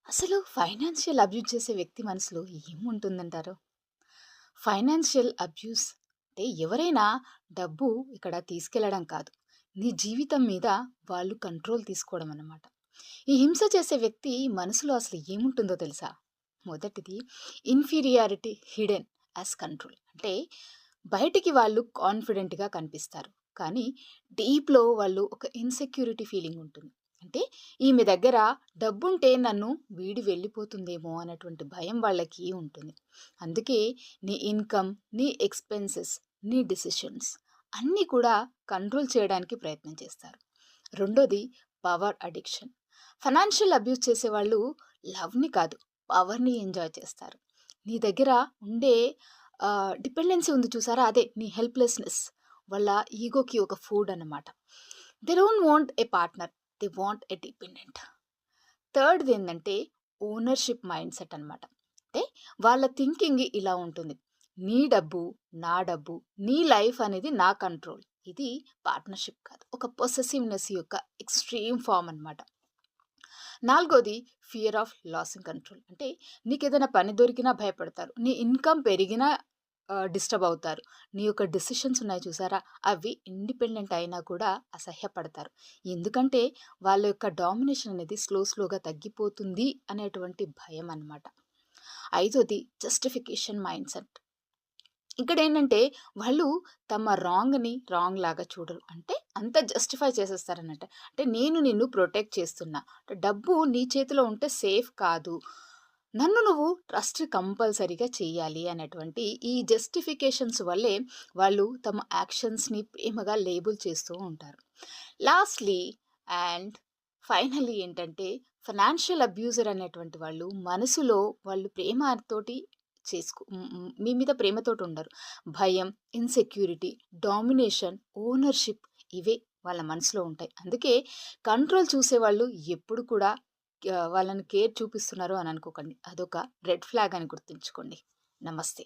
అసలు financial abuse చేసే వ్యక్తి మనసులో ఏముంటుందంటారు? ఫైనాన్షియల్ అబ్యూస్ అంటే ఎవరైనా డబ్బు ఇక్కడ తీసుకెళ్లడం కాదు. నీ జీవితం మీద వాళ్ళు కంట్రోల్ తీసుకోవడం అన్నమాట. ఈ హింస చేసే వ్యక్తి మనసులో అసలు ఏముంటుందో తెలుసా? మొదటిది ఇన్ఫీరియారిటీ హిడెన్ యాస్ కంట్రోల్. అంటే బయటికి వాళ్ళు కాన్ఫిడెంట్‌గా కనిపిస్తారు. కానీ డీప్‌లో వాళ్ళు ఒక ఇన్‌సెక్యూరిటీ ఫీలింగ్ ఉంటుంది. అంటే ఈమె దగ్గర డబ్బుంటే నన్ను వీడి వెళ్ళిపోతుందేమో అన్నటువంటి భయం వాళ్ళకి ఉంటుంది. అందుకే నీ ఇన్‌కమ్, నీ ఎక్స్‌పెన్సెస్, నీ డెసిషన్స్ అన్నీ కూడా కంట్రోల్ చేయడానికి ప్రయత్నం చేస్తారు. రెండోది పవర్ అడిక్షన్. ఫైనాన్షియల్ అబ్యూస్ చేసేవాళ్ళు లవ్‌ని కాదు, పవర్‌ని ఎంజాయ్ చేస్తారు. నీ దగ్గర ఉండే డిపెండెన్సీ ఉంది చూసారా? అదే నీ హెల్ప్‌లెస్‌నెస్. వాళ్ళ ఈగోకి ఒక ఫుడ్ అన్నమాట. They don't want a partner. They want a dependent. థర్డ్‌ది ఏందంటే ఓనర్‌షిప్ మైండ్‌సెట్ అన్నమాట. అంటే వాళ్ళ థింకింగ్ ఇలా ఉంటుంది. నీ డబ్బు, నా డబ్బు, నీ లైఫ్ అనేది నా కంట్రోల్. ఇది పార్ట్నర్‌షిప్ కాదు. ఒక పొసెసివ్‌నెస్ యొక్క ఎక్స్‌ట్రీమ్ ఫార్మ్ అన్నమాట. నాలుగోది ఫియర్ ఆఫ్ లాసింగ్ కంట్రోల్. అంటే నీకేదైనా పని దొరికినా భయపడతారు. నీ ఇన్‌కమ్ పెరిగినా డిస్టర్బ్ అవుతారు. నీ యొక్క డెసిషన్స్ ఉన్నాయి చూసారా? అవి ఇండిపెండెంట్ అయినా కూడా అసహ్యపడతారు. ఎందుకంటే వాళ్ళ యొక్క డామినేషన్ అనేది స్లోగా తగ్గిపోతుంది అనేటువంటి భయం అన్నమాట. ఐదోది జస్టిఫికేషన్ మైండ్‌సెట్. ఇక్కడేంటంటే వాళ్ళు తమ రాంగ్‌ని రాంగ్ లాగా చూడరు. అంటే అంత జస్టిఫై చేసేస్తారన్నట్టు. అంటే నేను నిన్ను ప్రొటెక్ట్ చేస్తున్నా. అంటే డబ్బు నీ చేతిలో ఉంటే సేఫ్ కాదు. నన్ను నువ్వు ట్రస్ట్ కంపల్సరీగా చేయాలి అనేటువంటి ఈ జస్టిఫికేషన్స్ వల్లే వాళ్ళు తమ యాక్షన్స్‌ని ప్రేమగా లేబుల్ చేస్తూ ఉంటారు. లాస్ట్‌లీ అండ్ ఫైనల్లీ ఏంటంటే ఫైనాన్షియల్ అబ్యూజర్ అనేటువంటి వాళ్ళు మనసులో వాళ్ళు ప్రేమతోటి మీ మీద ప్రేమతోటి ఉండరు. భయం, ఇన్‌సెక్యూరిటీ, డామినేషన్, ఓనర్‌షిప్ ఇవే వాళ్ళ మనసులో ఉంటాయి. అందుకే కంట్రోల్ చూసేవాళ్ళు ఎప్పుడు కూడా వాళ్ళని కేర్ చూపిస్తున్నారు అని అనుకోకండి. అదొక రెడ్ ఫ్లాగ్ అని గుర్తుంచుకోండి. నమస్తే.